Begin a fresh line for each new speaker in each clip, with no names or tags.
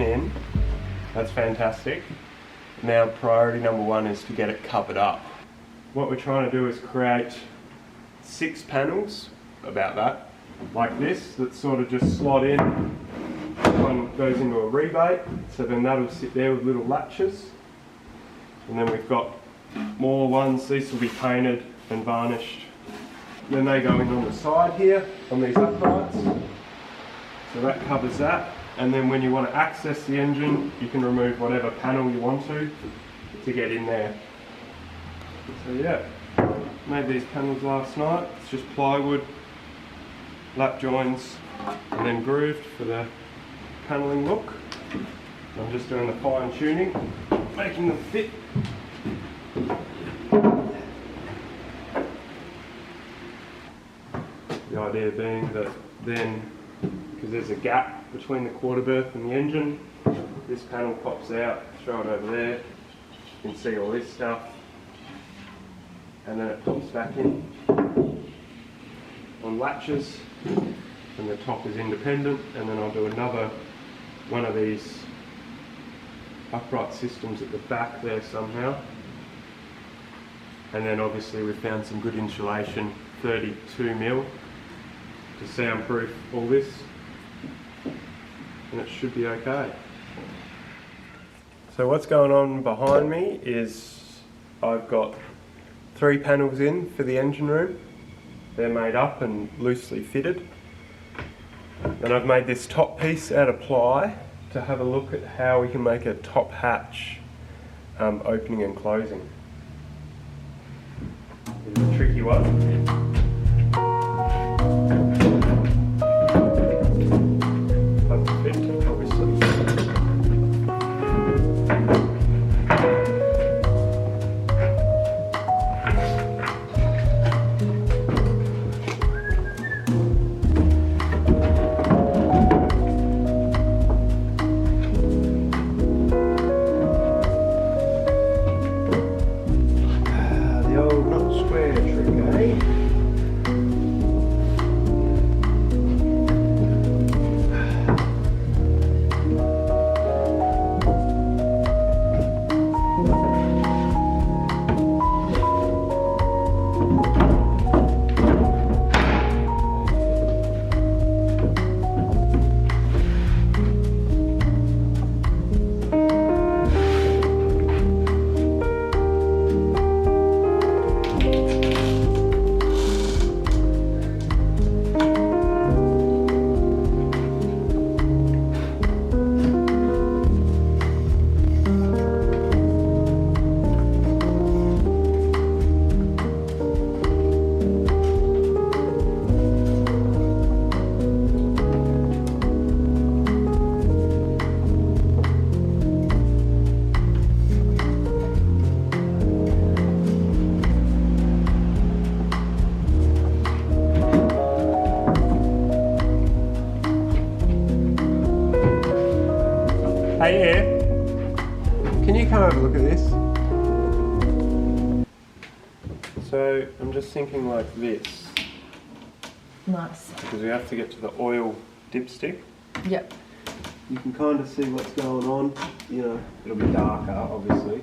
in. That's fantastic. Now priority number one is to get it covered up. What we're trying to do is create 6 panels, about that, like this, that sort of just slot in. One goes into a rebate, so then that'll sit there with little latches. And then we've got more ones, these will be painted and varnished. Then they go in on the side here, on these uprights. So that covers that. And then when you want to access the engine, you can remove whatever panel you want to get in there. So yeah, made these panels last night. It's just plywood, lap joints, and then grooved for the panelling look. I'm just doing the fine tuning, making them fit. The idea being that then, because there's a gap between the quarter berth and the engine, this panel pops out, throw it over there, you can see all this stuff, and then it pops back in on latches, and the top is independent, and then I'll do another one of these upright systems at the back there somehow. And then obviously we've found some good insulation, 32mm, to soundproof all this, and it should be okay. So what's going on behind me is I've got 3 panels in for the engine room. They're made up and loosely fitted. And I've made this top piece out of ply to have a look at how we can make a top hatch opening and closing. It's a tricky one. Hey Ed, can you come have a look at this? So I'm just thinking like this.
Nice.
Because we have to get to the oil dipstick.
Yep.
You can kind of see what's going on. You know, it'll be darker, obviously.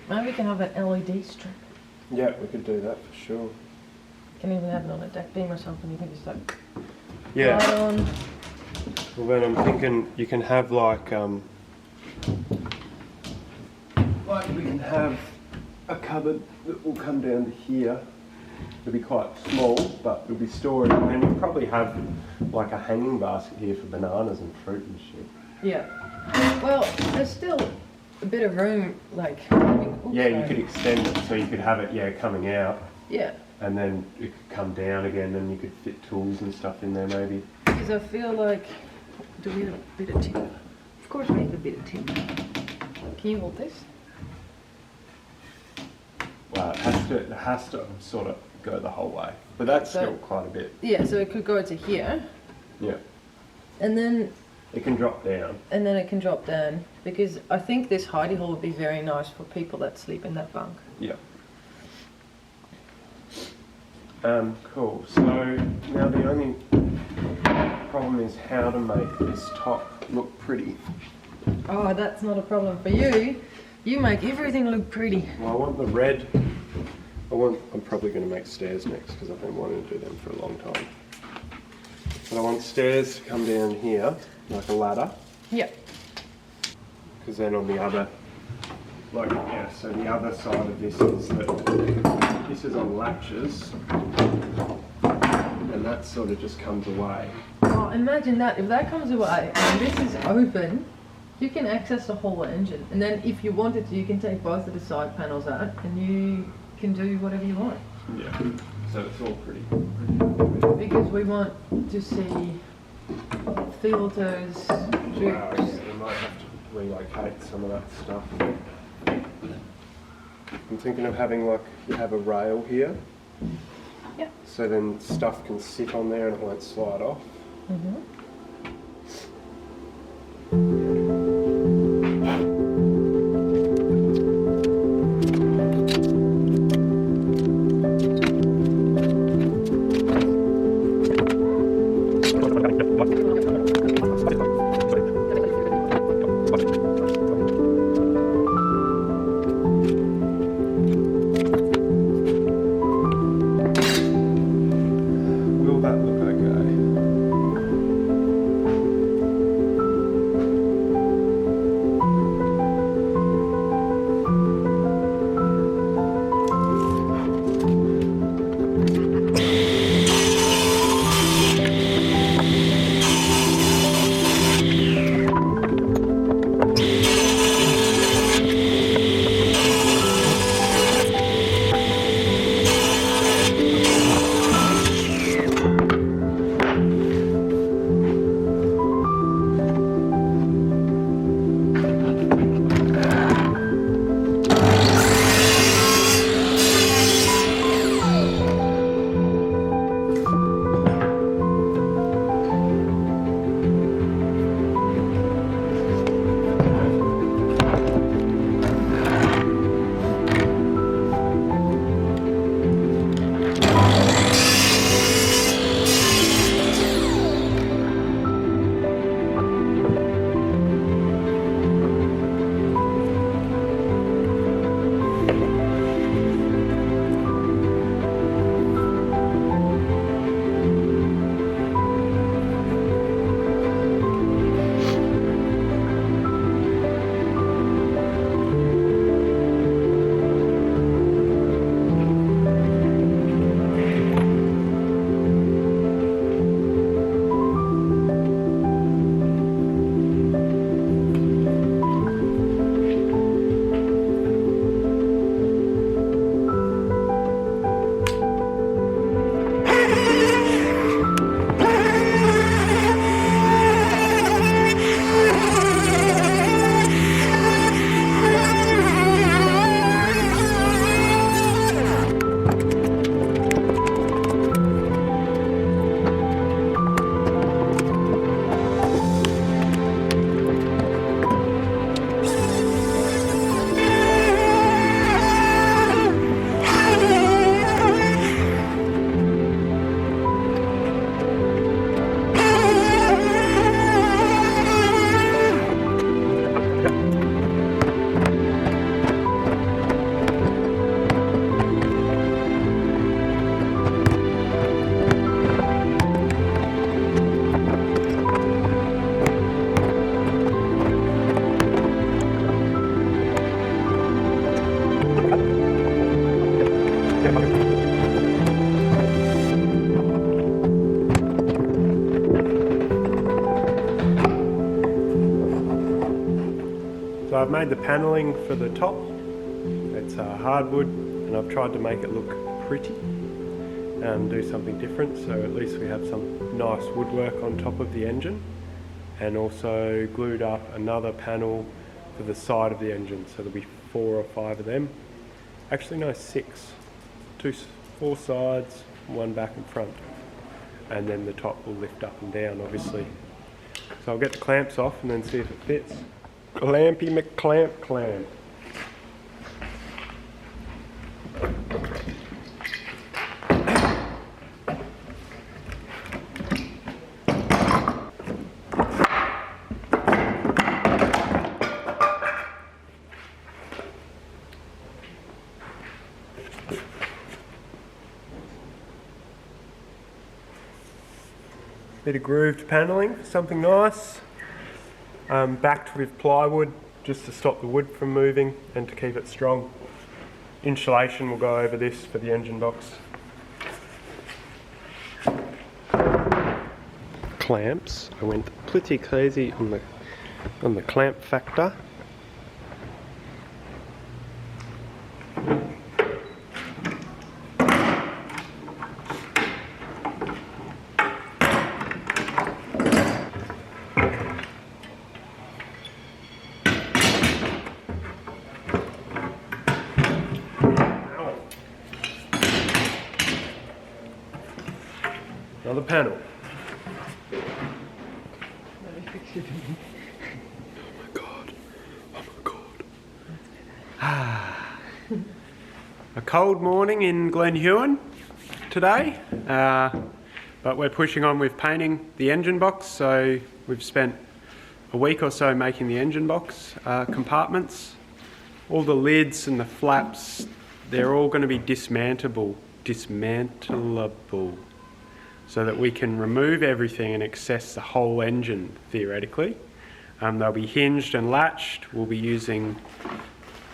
Maybe we can have an LED strip.
Yeah, we could do that for sure.
You can even have it on a deck beam or something. You can just like
yeah.
light on.
Well, then I'm thinking you can have like we can have a cupboard that will come down to here. It'll be quite small, but it'll be storage, and then you'll probably have like a hanging basket here for bananas and fruit and shit.
Yeah. Well, there's still a bit of room, like.
Yeah, you could extend it so you could have it, yeah, coming out.
Yeah.
And then it could come down again, and you could fit tools and stuff in there maybe.
Because I feel like, do we need a bit of timber? Of course we need a bit of timber. Can you hold this?
Well, it has to sort of go the whole way, but that's still quite a bit.
Yeah, so it could go to here.
Yeah.
And then
it can drop down. And
then it can drop down, because I think this hidey hole would be very nice for people that sleep in that bunk.
Yeah. Cool. So now the only problem is how to make this top look pretty.
Oh, that's not a problem for you. You make everything look pretty.
Well, I want the red. I'm probably going to make stairs next because I've been wanting to do them for a long time. But I want stairs to come down here, like a ladder.
Yep.
Because then on the other, like, yeah, so the other side of this is that this is on latches, and that sort of just comes away.
Oh, imagine that. If that comes away and this is open, you can access the whole engine. And then if you wanted to, you can take both of the side panels out and you can do whatever you want.
Yeah, so it's all pretty
Because we want to see filters,
wow,
drips.
yeah, we might have to relocate some of that stuff. I'm thinking of having, like, you have a rail here.
Yeah.
So then stuff can sit on there and it won't slide off.
Mm-hmm.
Will that look okay? So I've made the paneling for the top. It's hardwood, and I've tried to make it look pretty and do something different, so at least we have some nice woodwork on top of the engine, and also glued up another panel for the side of the engine, so there'll be 4 or 5 of them. Actually no, 6. 4 sides, 1 back and front, and then the top will lift up and down obviously. So I'll get the clamps off and then see if it fits. Clampy McClamp clamp. Bit of grooved panelling, something nice. Backed with plywood just to stop the wood from moving and to keep it strong. Insulation will go over this for the engine box. Clamps. I went pretty crazy on the clamp factor. Another panel. A cold morning in Glen Huon today, but we're pushing on with painting the engine box. So we've spent a week or so making the engine box compartments. All the lids and the flaps, they're all going to be dismantleable, so that we can remove everything and access the whole engine theoretically. They'll be hinged and latched. We'll be using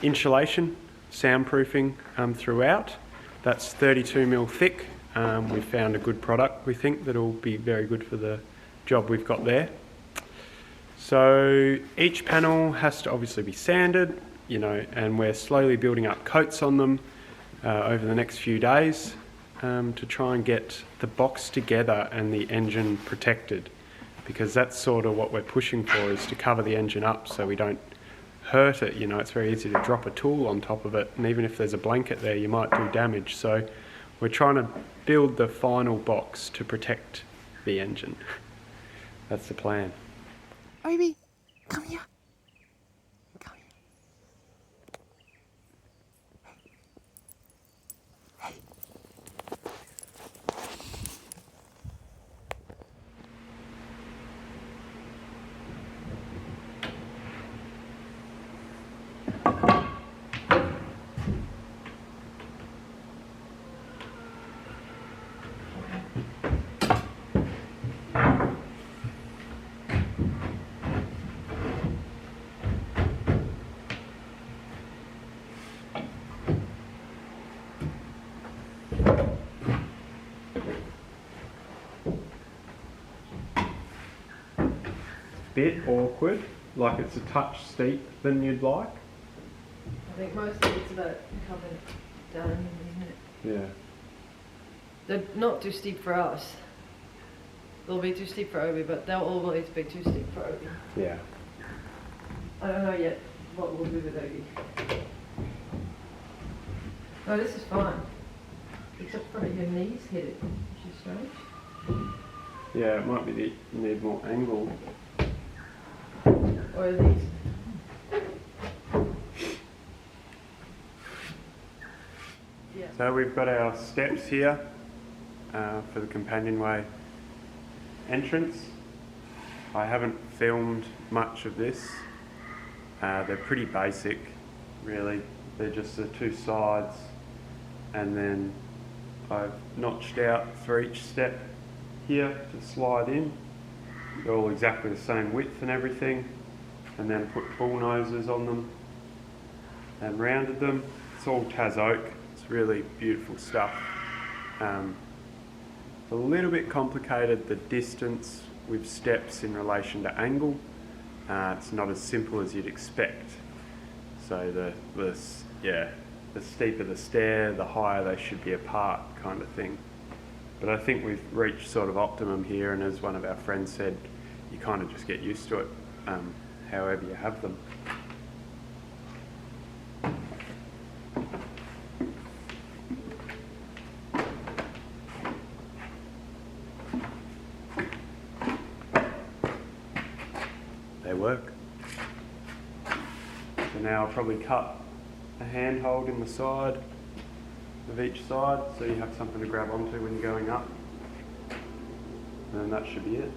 insulation, soundproofing throughout. That's 32mm thick. We've found a good product, we think, that'll be very good for the job we've got there. So each panel has to obviously be sanded, and we're slowly building up coats on them over the next few days to try and get the box together and the engine protected, because that's sort of what we're pushing for, is to cover the engine up so we don't hurt it. It's very easy to drop a tool on top of it, and even if there's a blanket there, you might do damage. So we're trying to build the final box to protect the engine. That's the plan.
Baby, come here. Come here. Hey.
Bit awkward, like it's a touch steep than you'd like.
I think most of it's about coming down, isn't it?
Yeah.
They're not too steep for us. They'll be too steep for Obi, but they'll always be too steep for Obi.
Yeah.
I don't know yet what we'll do with Obi. Oh, this is fine. Except for your knees hit it, which is strange.
Yeah, it might be that you need more angle.
Or are these? Yeah.
So we've got our steps here for the companionway entrance. I haven't filmed much of this. They're pretty basic, really. They're just the two sides, and then I've notched out for each step here to slide in. They're all exactly the same width and everything, and then put bull noses on them and rounded them. It's all Tas oak. It's really beautiful stuff. It's a little bit complicated, the distance with steps in relation to angle. It's not as simple as you'd expect. So the steeper the stair, the higher they should be apart, kind of thing. But I think we've reached sort of optimum here, and as one of our friends said, you kind of just get used to it, however you have them. They work. So now I'll probably cut a handhold in the side of each side, so you have something to grab onto when you're going up, and then that should be it.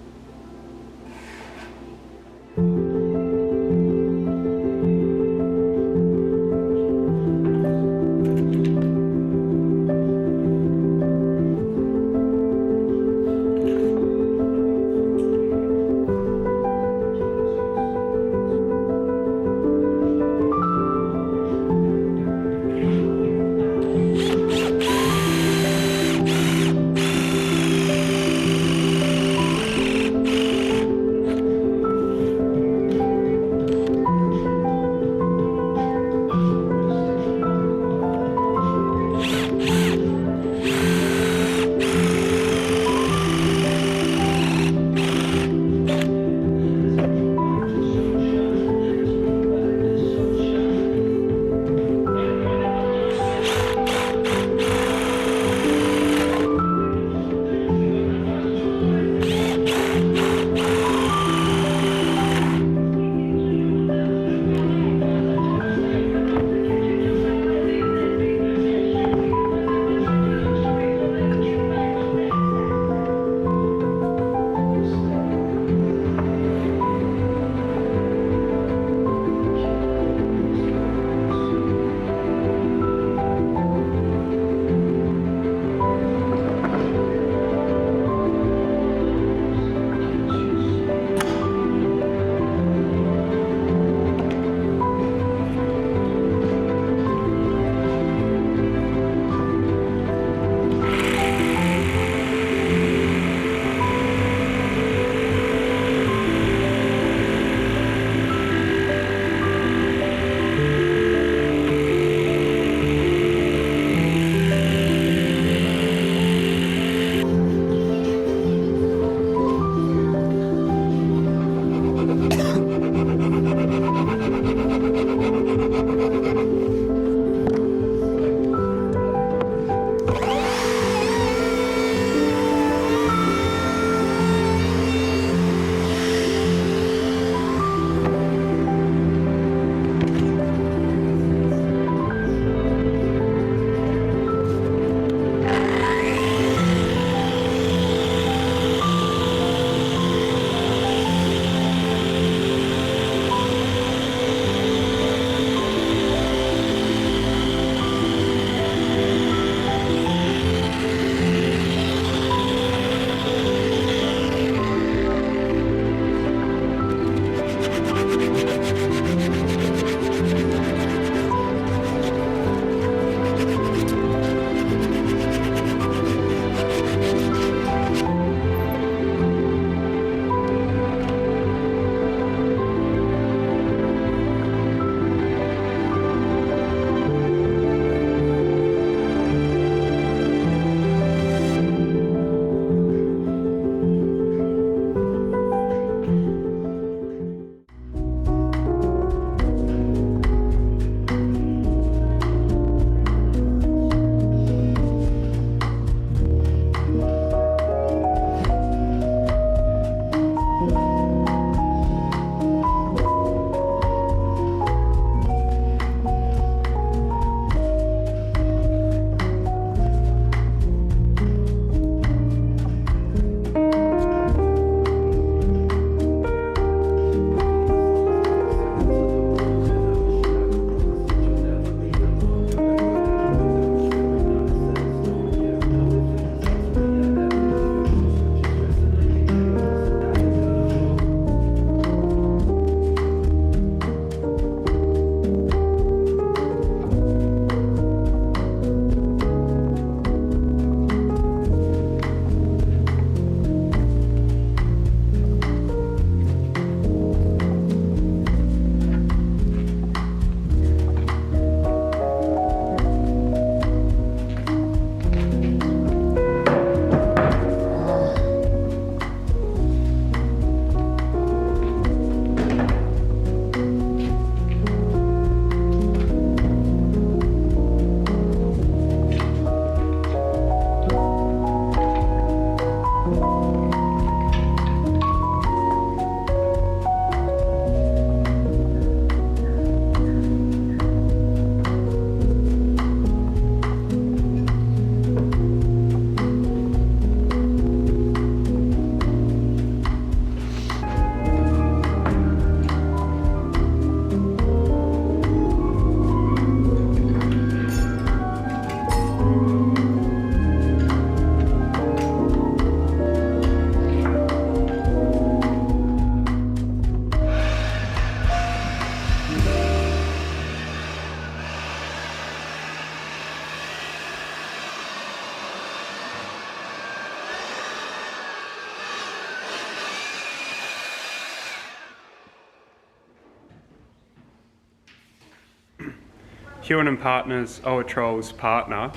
McEwen and Partners, Oatrol's partner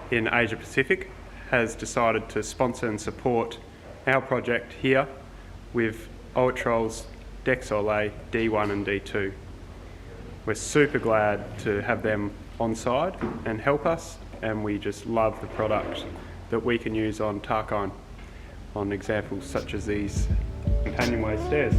in Asia Pacific, has decided to sponsor and support our project here with Oatrol's Deck Soleil D1 and D2. We're super glad to have them on side and help us, and we just love the product that we can use on Tarkine on examples such as these companionway stairs.